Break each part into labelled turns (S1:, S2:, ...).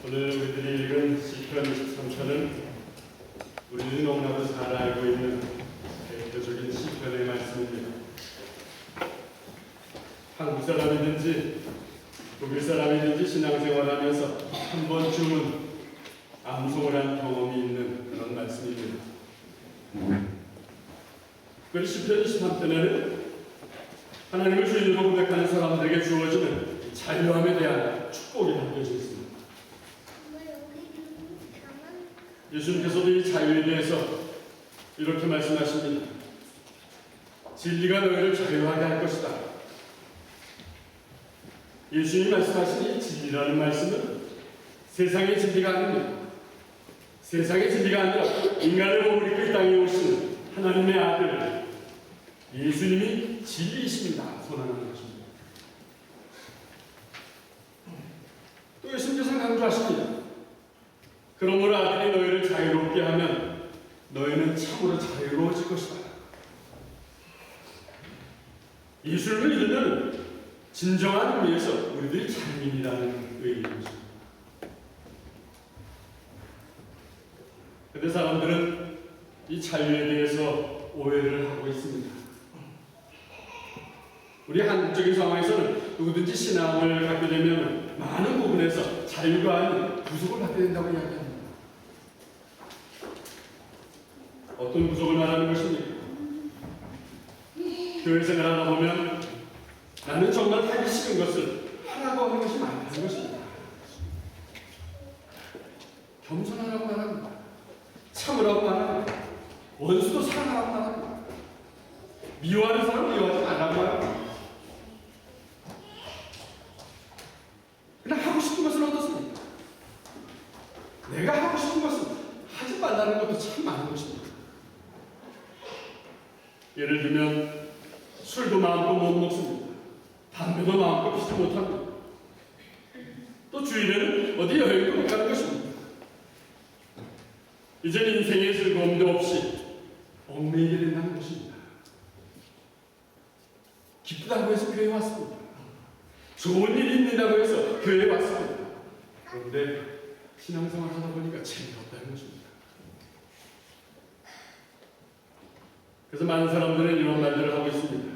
S1: 오늘 우리들이 읽은 시편 23편은 우리들이 너무나도 잘 알고 있는 대표적인 시편의 말씀입니다. 한국 사람이든지 독일 사람이든지 신앙생활하면서 한 번쯤은 암송을 한 경험이 있는 그런 말씀입니다. 특별히 시편 23편에는 하나님을 주인으로 고백하는 사람들에게 주어지는 자유함에 대한 축복이 담겨져 있습니다. 예수님께서도 이 자유에 대해서 이렇게 말씀하십니다. 진리가 너희를 자유하게 할 것이다. 예수님이 말씀하신 이 진리라는 말씀은 세상의 진리가 아닙니다. 세상의 진리가 아니라 인간을 머무르고 이 땅에 오신 하나님의 아들 예수님이 진리이십니다. 선언하는 것입니다. 또 예수님께서 강조하십니다. 그러므로 아들이 너희를 자유롭게 하면 너희는 참으로 자유로워질 것이다. 예수를 믿으면 진정한 의미에서 우리들이 자유인이라는 의미입니다. 그런데 사람들은 이 자유에 대해서 오해를 하고 있습니다. 우리 한국적인 상황에서는 누구든지 신앙을 갖게 되면 많은 부분에서 자유가 아닌 구속을 받게 된다고 이야기합니다. 어떤 구속을 말하는 것입니까? 교회 생활하다 보면 나는 정말 하기 싫은 것을 하라고 하는 것이 많다는 것입니다. 겸손하라고 말합니다. 참으라고 말합니다. 원수도 사랑하라고 말합니다. 미워하는 사람을 미워하지 말라고 말합니다. 그냥 하고 싶은 것은 어떻습니까? 내가 하고 싶은 것은 하지 말라는 것도 참 많은 것입니다. 예를 들면 술도 마음껏 못 먹습니다. 담배도 마음껏 피지 못합니다. 또 주일에는 어디 여행도 못 가는 것입니다. 이젠 인생의 즐거움도 없이 얽매이게 된다는 것입니다. 기쁘다고 해서 교회에 왔습니다. 좋은 일이 있는다고 해서 교회에 왔습니다. 그런데 신앙생활 하다 보니까 재미없다는 것입니다. 그래서 많은 사람들은 이런 말들을 하고 있습니다.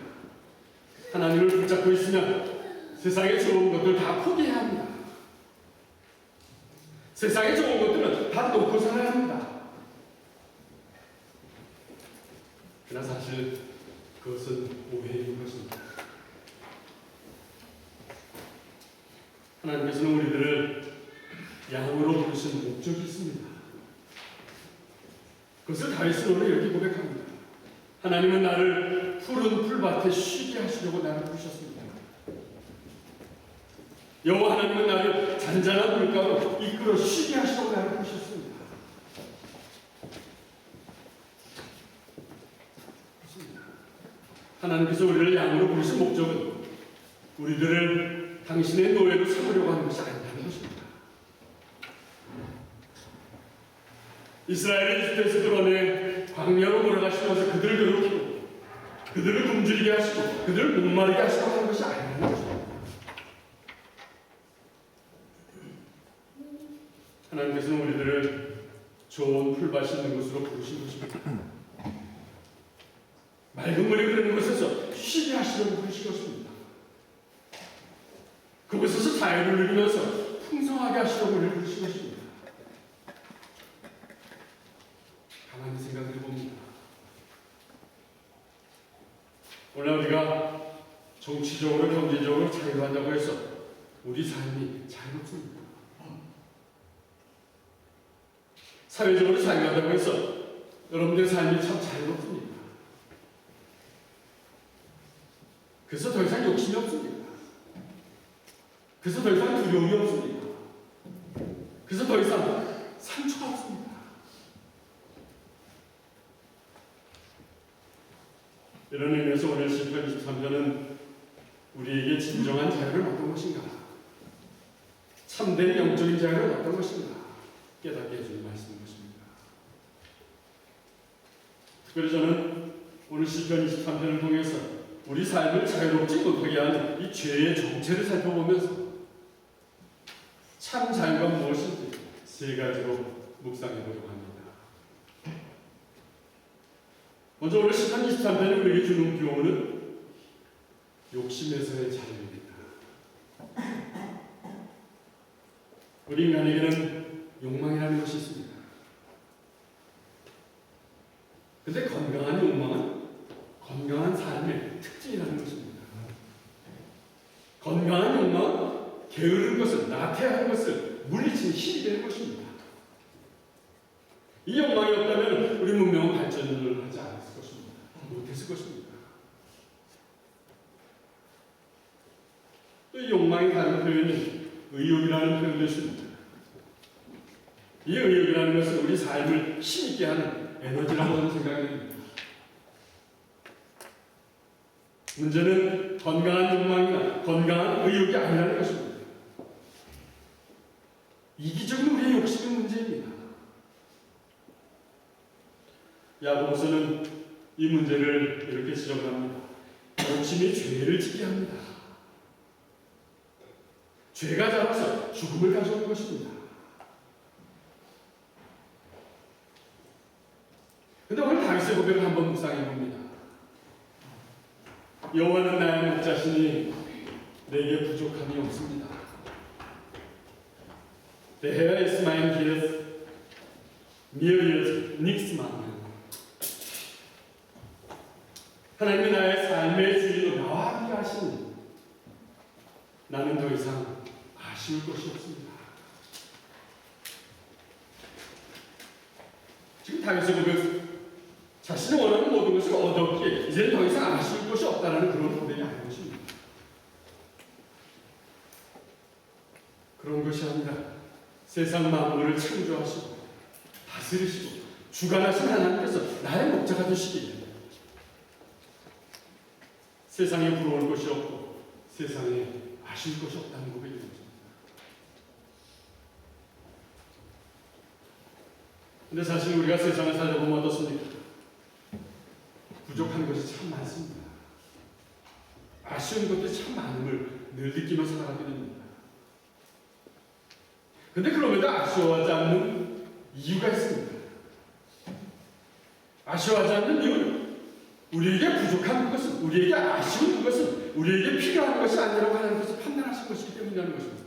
S1: 하나님을 붙잡고 있으면 세상의 좋은 것들 다 포기해야 합니다. 세상의 좋은 것들은 다 놓고 살아야 합니다. 그러나 사실 그것은 오해인 것입니다. 하나님께서는 우리들을 양으로 부르신 목적이 있습니다. 그것을 다윗은 오늘 이렇게 고백합니다. 하나님은 나를 푸른 풀밭에 쉬게 하시려고 나를 부르셨습니다. 여호와 하나님은 나를 잔잔한 물가로 이끌어 쉬게 하시려고 나를 부르셨습니다. 하나님께서 우리를 양으로 부르신 목적은 우리들을 당신의 노예로 삼으려고 하는 것이 아니라는 것입니다. 이스라엘을 이집트에서 끌어내 광야로 몰아가시면서 그들을 괴롭히고 그들을 굶주리게 하시고 그들을 목마르게 하시려고 하는 것이 아니라는 것입니다. 하나님께서는 우리들을 좋은 풀밭이 있는 곳으로 부르신 것입니다. 맑은 물이 흐르는 곳에서 쉬게 하시려고 부르신 것입니다. 그곳에서 자유를 누리면서 풍성하게 하시려고 우리를 부르신 것입니다. 가만히 생각해 봅니다. 오늘 우리가 정치적으로 경제적으로 자유한다고 해서 우리 삶이 자유롭습니다. 사회적으로 자유한다고 해서 여러분들의 삶이 참 자유롭습니다. 그래서 더 이상 욕심이 없습니다. 그래서 더 이상 두려움이 없습니다. 그래서 더 이상 상처가 없습니다. 이런 의미에서 오늘 시편 23편은 우리에게 진정한 자유를 어떤 것인가, 참된 영적인 자유를 어떤 것인가 깨닫게 해주는 말씀인 것입니다. 특별히 저는 오늘 시편 23편을 통해서 우리 삶을 자유롭지 못하게 하는 이 죄의 정체를 살펴보면서 참 자유가 무엇인지 세 가지로 묵상해 보려고 합니다. 먼저 오늘 시편 23편이 우리에게 주는 교훈은 욕심에서의 자유입니다. 우리 인간에게는 욕망이라는 것이 있습니다. 근데 건강한 욕망은 건강한 삶의 특징이라는 것입니다. 건강한 욕망은 게으른 것을, 나태한 것을 물리치는 힘이 되는 것입니다. 이 욕망이 없다면 우리 문명은 발전을 하지 않았을 것입니다. 못했을 것입니다. 또 이 욕망의 다른 표현이 의욕이라는 표현도 있습니다. 이 의욕이라는 것은 우리 삶을 힘있게 하는 에너지라고 저는 생각이 됩니다. 문제는 건강한 욕망이나 건강한 의욕이 아니라는 것입니다. 이기적인 우리의 욕심이 문제입니다. 야고보서는 이 문제를 이렇게 지적합니다. 욕심이 죄를 짓게 합니다. 죄가 자라서 죽음을 가져오는 것입니다. 그런데 오늘 다윗의 고백을 한번 묵상해 봅니다. 여호와는 나의 목자시니 내게 부족함이 없습니다. Der Herr ist mein Hirt, mir wird nichts mangeln. 하나님이 나의 삶의 주인으로 나와 함께 하시니 나는 더 이상 아쉬울 것이 없습니다. 지금 다윗의 고백, 자신이 원하는 모든 것을 얻었기에 이제는 더 이상 아쉬울 것이 없다는 그런 고백이 아닌 것입니다. 그런 것이 아니라 세상 만물을 창조하시고 다스리시고 주관하신 하나님께서 나의 목자가 되시기에 세상에 부러울 것이 없고 세상에 아쉬울 것이 없다는 고백입니다. 근데 사실 우리가 세상을 살아보면 어떻습니까? 부족한 것이 참 많습니다. 아쉬운 것들이 참 많음을 늘 느끼며 살아가게 됩니다. 근데 그럼에도 아쉬워하지 않는 이유가 있습니다. 아쉬워하지 않는 이유는 우리에게 부족한 것은, 우리에게 아쉬운 것은, 우리에게 필요한 것이 아니라고 하나님께서 판단하신 것이기 때문이라는 것입니다.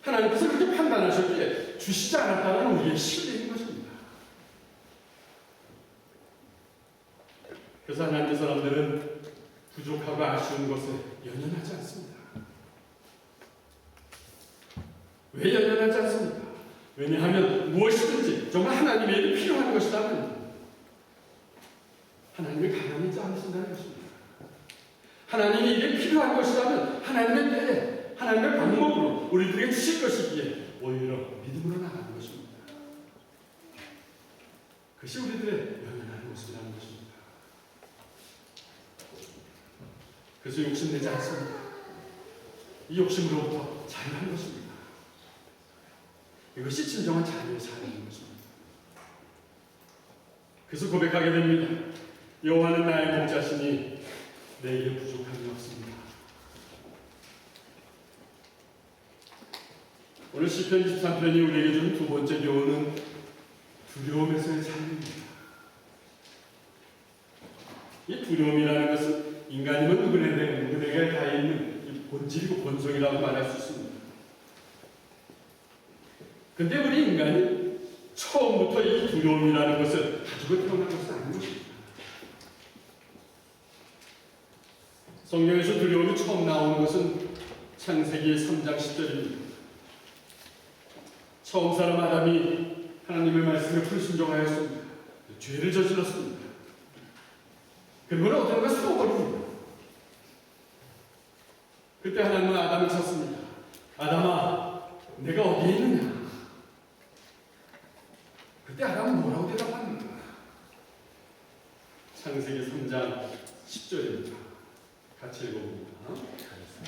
S1: 하나님께서 그렇게 판단하셨기에 주시지 않았다는 우리의 신뢰인 것입니다. 그래서 하나님의 사람들은 부족하고 아쉬운 것에 연연하지 않습니다. 왜 연연하지 않습니까? 왜냐하면 무엇이든지 정말 하나님에게 필요한 것이라면 하나님이 가만히지 않으신다는 것입니다. 하나님이 이게 필요한 것이라면 하나님의 때에 하나님의 방법으로 우리들에게 주실 것이기에 오히려 믿음으로 나가는 것입니다. 그것이 우리들의 연연하는 모습이라는 것입니다. 그래서 욕심내지 않습니다. 이 욕심으로부터 자유한 것입니다. 이것이 진정한 자유의 삶인 것입니다. 그래서 고백하게 됩니다. 여호와는 나의 목자시니 내게 부족함이 없습니다. 오늘 시편 23편이 우리에게 준 두 번째 교훈은 두려움에서의 자유입니다. 이 두려움이라는 것은 인간이면 누구에게 다 있는 이 본질이고 본성이라고 말할 수 있습니다. 근데 우리 인간이 처음부터 이 두려움이라는 것을 가지고 태어난 것은 아닌 것입니다. 성경에서 두려움이 처음 나오는 것은 창세기 3장 10절입니다. 처음 사람 아담이 하나님의 말씀에 불순종하였습니다. 죄를 저질렀습니다. 그리고는 어딘가 숨어버립니다. 그때 하나님은 아담을 찾습니다. 아담아, 내가 어디에 있느냐? 그때 아담은 뭐라고 대답합니까? 창세기 3장 10절입니다. 같이 읽어봅니다.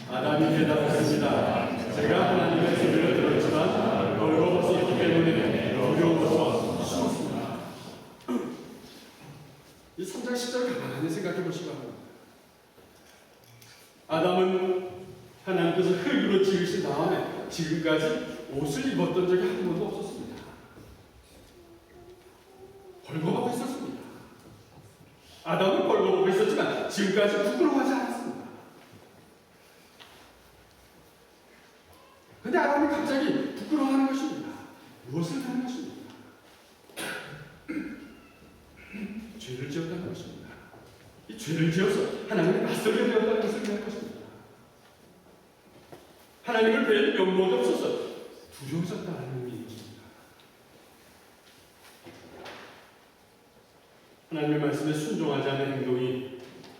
S1: 아담이 대답했습니다. 제가 하나님의 소리를 들었지만 벌거벗었기 때문에 두려워서 숨었습니다. 이 3장 10절을 가만히 생각해 보시기 바랍니다. 아담은 하나님께서 흙으로 지으신 다음에 지금까지 옷을 입었던 적이 한 번도 없었습니다. 벌거벗고 있었습니다. 아담은 벌거벗고 있었지만 지금까지 부끄러워하지 않았습니다. 그런데 아담이 갑자기 부끄러워하는 것입니다. 무엇을 하는 것입니까? 죄를 지었다는 것입니다. 이 죄를 지어서 하나님을 맞설게 되었다는 것을 얘기할 것입니다. 하나님을 뵐 면목이 없어서 두려워졌다는 의미인 것입니다. 하나님의 말씀에 순종하지 않은 행동이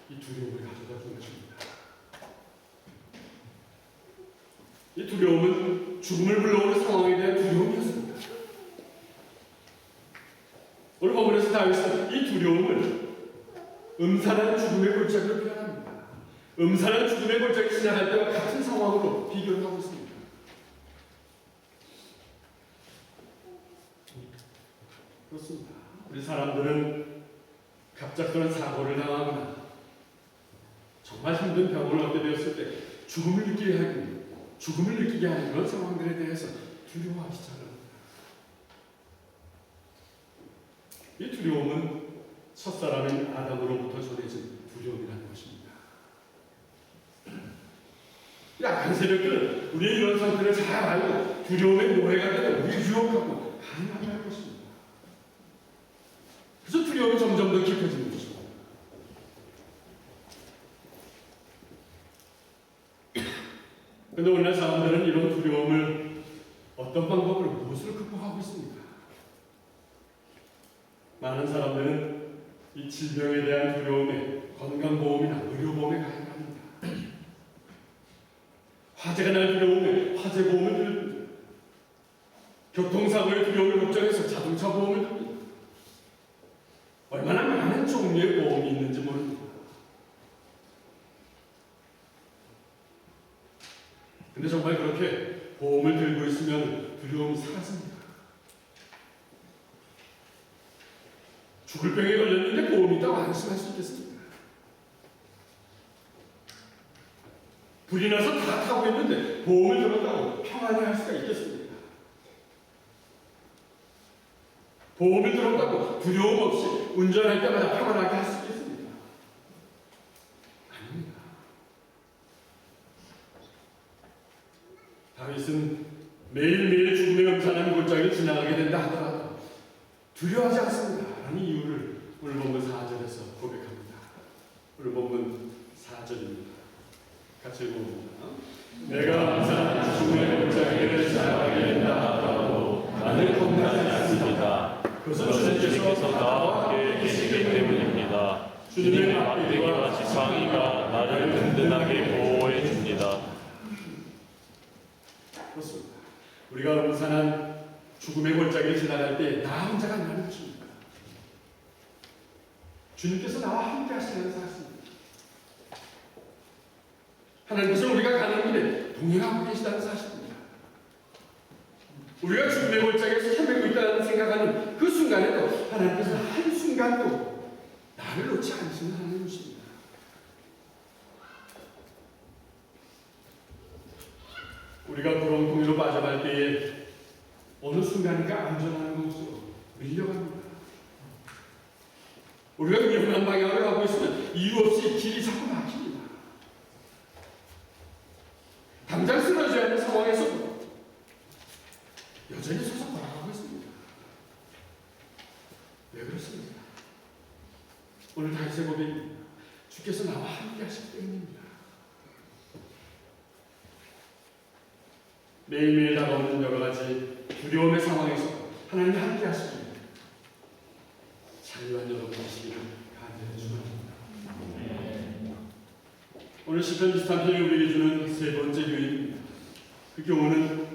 S1: 이 두려움을 가져다 준 것입니다. 이 두려움은 죽음을 불러오는 상황에 대한 두려움이었습니다. 오늘 본문에서 다윗은 이 두려움을 음산한 죽음의 골짜기로 표현합니다. 음산한 죽음의 골짜기 지나갈 때와 같은 상황으로 비교를 하고 있습니다. 그렇습니다. 우리 사람들은 갑작스러운 사고를 당하거나 정말 힘든 병을 얻게 되었을 때 죽음을 느끼게 하는 그런 상황들에 대해서 두려워하기 시작합니다. 이 두려움은 첫사람인 아담으로부터 전해진 두려움이라는 것입니다. 약한 세력들은 우리의 이런 상태를 잘 알고 두려움의 노예가 되어 우리를 유혹하고 강요할 것입니다. 그래서 두려움이 점점 더 깊어지는 것입니다. 그런데 오늘날 사람들은 이런 두려움을 어떤 방법으로 무엇으로 극복하고 있습니까? 많은 사람들은 이 질병에 대한 두려움에 건강보험이나 의료보험에 가입합니다. 화재가 날 두려움에 화재보험을 들습니다. 교통사고의 두려움을 걱정해서 자동차 보험을 듭니다. 얼마나 많은 종류의 보험이 있는지 모릅니다. 근데 정말 그렇게 보험을 들고 있으면 두려움이 사라집니다. 죽을 병에 걸렸는데 보험이 있다고 안심할 수 있겠습니까? 불이 나서 다 타고 있는데 보험을 들었다고 평안히 할 수가 있겠습니까? 보험을 들었다고 두려움 없이 운전할 때마다 평안하게 할 수 있겠습니까? 아닙니다. 다윗은 매일매일 죽음의 음산한 골짜기를 지나가게 된다 하더라도 두려워하지 않습니다. 라는 이유를 오늘 본문 4절에서 고백합니다. 오늘 본문 4절입니다. 같이 읽어봅니다. 내가 항상 죽음의 골짜기를 지나가게 된다 하더라도 나는 겁나지 않습니다. 그것은 주님께서 나와 함께 계시기 때문입니다. 주님의 막대기와 지팡이가 나를 든든하게 보호해 줍니다. 그렇습니다. 우리가 음산한 죽음의 골짜기를 지나갈 때 나 혼자가 아니라는 것입니다. 주님께서 나와 함께 하시는 사실입니다. 하나님께서 우리가 가는 길에 동행하고 계시다는 사실입니다. 우리가 죽음의 골짜기에서 헤매고 있다는 생각하는 그 순간에도 하나님께서 한순간도 나를 놓지 않으시는 하나님이십니다. 우리가 구렁텅이로 빠져갈 때에 어느 순간인가 안전한 곳으로 밀려갑니다. 우리가 위험한 방향으로 가고 있으면 이유 없이 길이 자꾸 막힙니다. 당장 쓰러져야 하는 상황에서도 여전히 서서 걸어가고 있습니다. 왜 그렇습니까? 오늘 다윗의 고백입니다. 주께서 나와 함께 하시기 때문입니다. 매일매일 다가오는 여러 가지 두려움의 상황에서 하나님이 함께 하시고 자유한 여러분 되시기를 간절히 축원합니다. 오늘 시편 23편이 우리에게 주는 세 번째 교훈입니다. 그 교훈은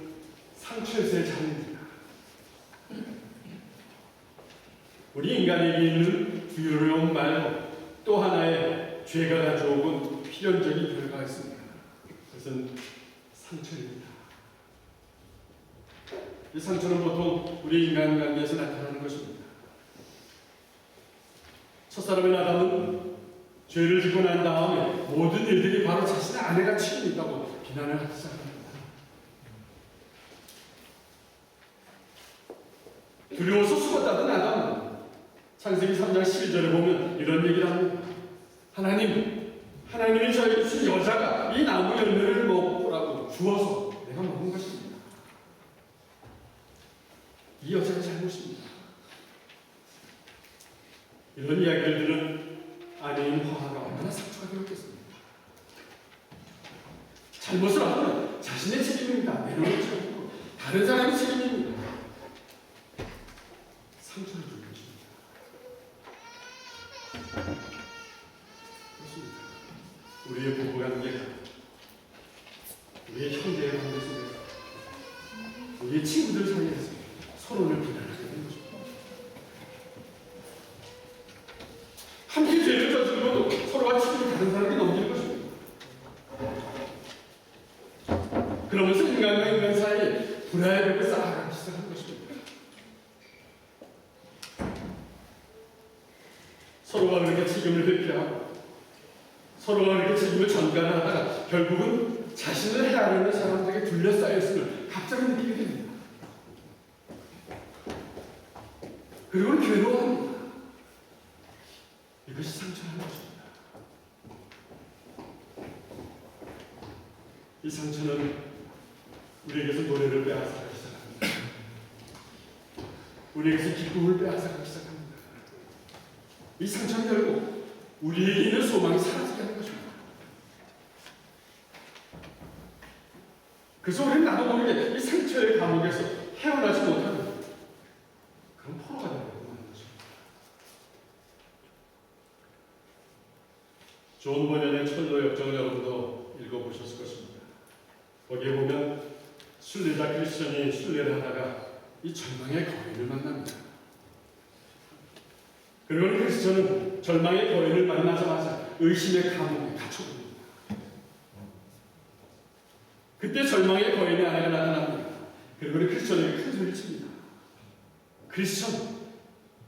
S1: 상처에서의 자유입니다. 우리 인간에게 있는 두려움 말고 또 하나의 죄가 가져오는 필연적인 결과가 있습니다. 그것은 상처입니다. 이 상처는 보통 우리 인간관계에서 나타나는 것입니다. 첫사람인 아담은 죄를 짓고 난 다음에 모든 일들이 바로 자신의 아내가 책임이 있다고 비난을 하기 시작합니다. 두려워서 숨었다던 아담은 창세기 3장 12절에 보면 이런 얘기를 합니다. 하나님이 저에게 주신 여자가 이 나무 열매를 먹으라고 주어서 내가 먹은 것입니다. 이 여자의 잘못입니다. 이런 이야기를 들은 아내인 화가 얼마나 상처가 되었겠습니까? 잘못을 하면 자신의 책임입니다. 내려놓지 않고 다른 사람의 책임입니다. 상처를 줄 것입니다. 그렇습니다. 우리의 부부관계가, 우리의 형제의 관계 속에서, 우리의 친구들 사이에서 서로를 비난하게 되는 것입니다. 함께 죄를 저질러도 서로가 책임을 다른 사람에게 넘기는 것입니다. 그러면서 인간과 인간 사이에 불화의 벽을 쌓아가기 시작하는 것입니다. 서로가 그렇게 책임을 회피하고 서로가 그렇게 책임을 전가하다가 결국은 자신을 해하려는 사람들에게 둘러싸였음을 갑자기 느끼게 됩니다. 그리고 괴로워합니다. 이것이 상처라는 것입니다. 이 상처는 우리에게서 노래를 빼앗아가기 시작합니다. 우리에게서 기쁨을 빼앗아가기 시작합니다. 이 상처는 결국 우리에게 있는 소망이 사라지게 하는 것입니다. 그래서 우리는 나도 모르게 이 상처의 감옥에서 헤어나지 못하는 그런 포로가 되고 하는 것입니다. 존 버년의 철로 역정을 여러분도 읽어보셨을 것입니다. 거기에 보면 순례자 크리스천이 순례를 하다가 이 절망의 거인을 만납니다. 그리고 크리스천은 절망의 거인을 만나자마자 의심의 감옥에 갇혀버립니다. 그때 절망의 거인의 아내가 나타납니다. 그리고 크리스천에게 큰 소리를 칩니다. 크리스천,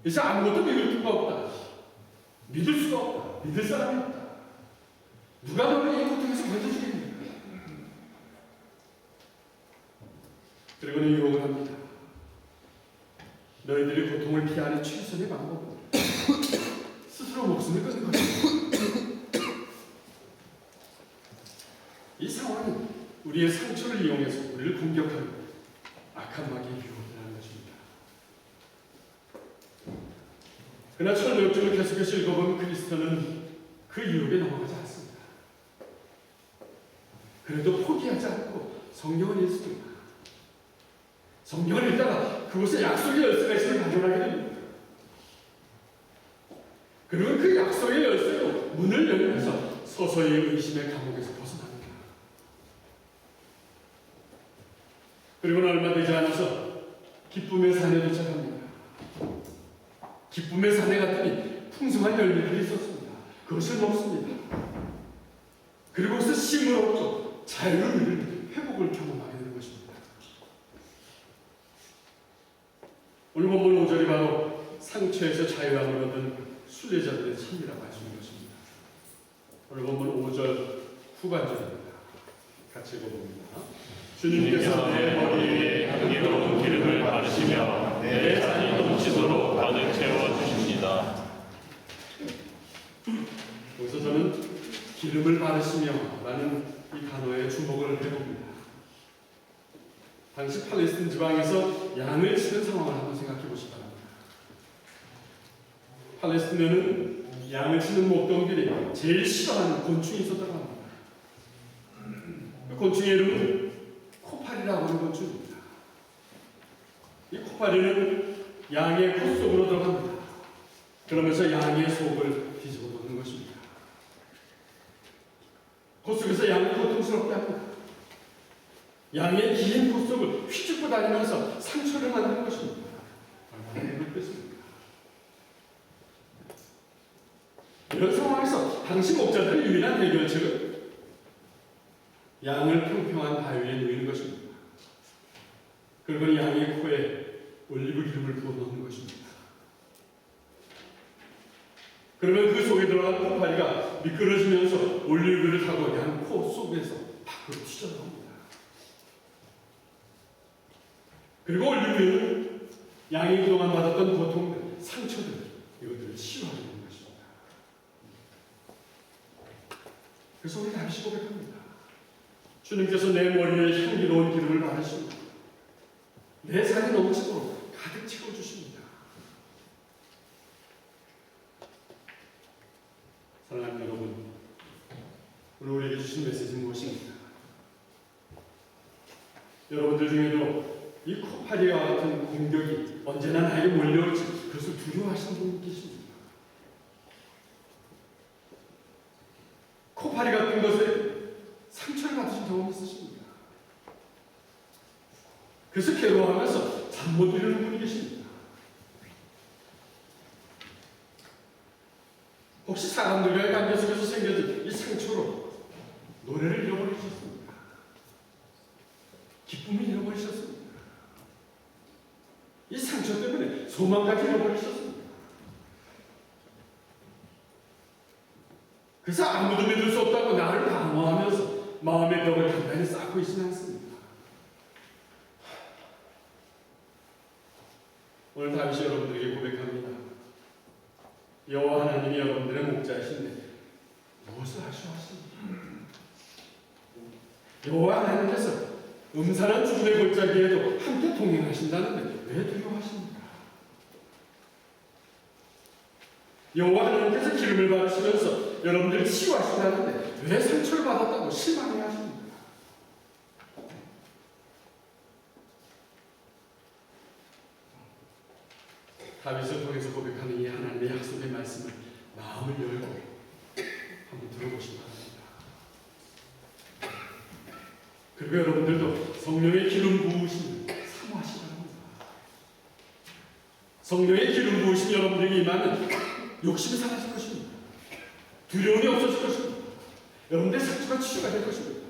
S1: 이제 아무것도 믿을 수가 없다. 믿을 수가 없다. 믿을 사람이 없다. 누가 너를 이 고통에서 건져주겠느냐. 그리고는 유혹을 합니다. 너희들이 고통을 피하는 최선의 방법은 스스로 목숨을 끊는 것입니다. 이 상황은 우리의 상처를 이용해서 우리를 공격하는 악한 마귀의 유혹이라는 것입니다. 그러나 철로 역정을 계속해서 읽어보면 그리스도는 그 유혹에 넘어가지 않습니다. 그래도 포기하지 않고 성경을 읽습니다. 성경을 읽다가 그곳에 약속의 열쇠가 있음을 발견하게 됩니다. 그리고 그 약속의 열쇠로 문을 열면서 서서히 의심의 감옥에서 벗어납니다. 그리고는 얼마 되지 않아서 기쁨의 산에 도착합니다. 기쁨의 산에 갔더니 풍성한 열매들이 있었습니다. 그것을 먹습니다. 그리고 거기서 쉼을 얻고 자유를 누리는 회복을 경험하게 되는 것입니다. 오늘 본문 5절이 바로 상처에서 자유함을 얻은 순례자들의 삶이라고 할 수 있는 것입니다. 오늘 본문 5절 후반절입니다. 같이 읽어봅니다. 주님께서 내 머리 위에 향기로운 기름을 바르시며 내 잔이 넘치도록 가득 채워주십니다. 여기서 저는 기름을 바르시며 라는 이 단어에 주목을 해봅니다. 당시 팔레스틴 지방에서 양을 치는 상황을 한번 생각해 보시기 바랍니다. 팔레스틴에는 양을 치는 목동들이 제일 싫어하는 곤충이 있었다고 합니다. 그 곤충의 이름은 코파리라고 하는 곤충입니다. 이 코파리는 양의 코 속으로 들어갑니다. 그러면서 양의 속을 뒤집어 놓는 것입니다. 코 속에서 양을 고통스럽게 합니다. 양의 긴 코 속을 휘젓고 다니면서 상처를 만드는 것입니다. 얼마나 힘을 뺐습니까? 이런 상황에서 당시 목자들의 유일한 해결책은 양을 평평한 바위에 놓이는 것입니다. 그리고 양의 코에 올리브 기름을 부어 넣는 것입니다. 그러면 그 속에 들어간 코파리가 미끄러지면서 올리브를 타고 양 코 속에서 밖으로 튀어나옵니다. 그리고 올리브유는 양이 그동안 받았던 고통들, 상처들, 이것들을 치유하게 되는 것입니다. 그래서 우리 다시 고백합니다. 주님께서 내 머리에 향기로운 기름을 바르시고 내 살이 넘치도록 가득 채워주십니다. 사랑하는 여러분, 오늘 우리에게 주신 메시지는 무엇입니까? 여러분들 중에도 이 코파리와 같은 공격이 언제나 나에게 몰려올지 그것을 두려워하시는 분이 계십니다. 코파리 같은 것에 상처를 받으신 경험이 있으십니다. 그래서 괴로워하면서 잠 못 이루는 분이 계십니다. 혹시 사람들과의 관계 속에서 생겨진 이 상처로 노래를 잃어버리셨습니까? 기쁨을 잃어버리셨습니까? 이 상처 때문에 소망까지 잃어버리셨습니까? 그래서 아무도 믿을 수 없다고 나를 방어하면서 마음의 벽을 단단히 쌓고 있지는 않습니다. 오늘 다윗이 여러분들에게 고백합니다. 여호와 하나님이 여러분들의 목자이신데 무엇을 하시오 하십니까? 여호와 하나님께서 음산한 죽음의 골짜기에도 함께 동행하신다는데 왜 두려워하십니까? 여호와 하나님께서 기름을 바르시면서 여러분들을 치유하신다는데 왜 상처를 받았다고 실망해 하십니까? 다윗을 통해서 고백하는 이 하나님의 약속의 말씀을 마음을 열고 한번 들어보시기 바랍니다. 그리고 여러분들도 성령의 기름 부으심을 사모하시기 바랍니다. 성령의 기름 부으심이 여러분들에게 임하면 욕심이 사라질 것입니다. 두려움이 없어질 것입니다. 여러분들의 상처가 치유가 될 것입니다.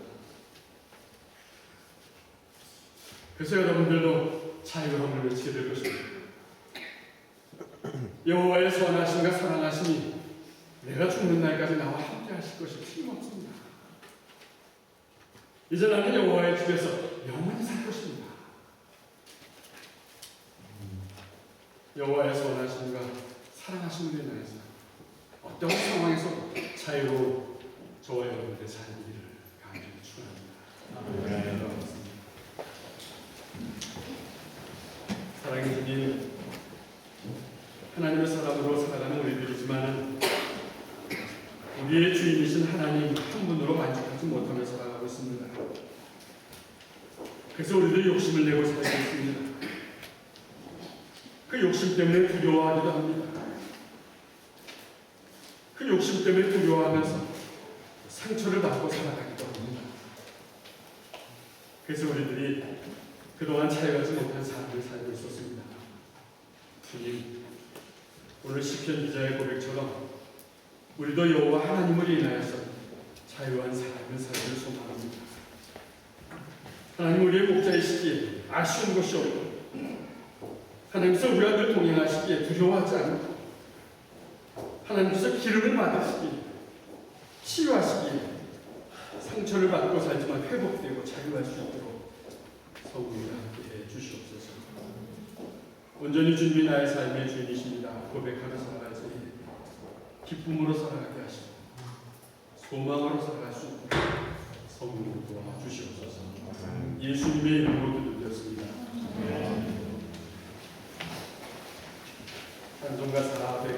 S1: 그래서 여러분들도 자유함을 외치게 될 것입니다. 여호와의 선하심과 사랑하심이 내가 죽는 날까지 나와 함께 하실 것이 틀림없습니다. 이제 나는 여호와의 집에서 영원히 살 것입니다. 여호와의 선하심과 사랑하심을 인하여서 어떤 상황에서 자유로운 저와 여러분들의 삶이기를 간절히 축원합니다. 사랑의 주님, 하나님의 사람으로 살아가는 우리들이지만 우리의 주인이신 하나님 한 분으로 만족하지 못하며 살아가고 있습니다. 그래서 우리들 욕심을 내고 살고 있습니다. 그 욕심 때문에 두려워하기도 합니다. 그 욕심 때문에 두려워하면서 상처를 받고 살아가기도 합니다. 그래서 우리들이 그동안 자유하지 못한 삶을 살고 있었습니다. 주님, 오늘 시편 기자의 고백처럼 우리도 여호와 하나님을 인하여서 자유한 삶을 살기를 소망합니다. 하나님 우리의 목자이시기에 아쉬운 것이 없고 하나님께서 우리와 늘 동행하시기에 두려워하지 않고 하나님께서 기름을 받으시기에 치유하시기에 상처를 받고 살지만 회복되고 자유할 수 있도록 성령과 함께 해주시옵소서. 온전히 주님이 나의 삶의 주인이십니다. 고백하며 살아갈 수 있는 기쁨으로 살아가게 하시고 소망으로 살아갈 수 있도록 성령으로 도와주시옵소서. 예수님의 이름으로 기도드렸습니다. 찬송가 400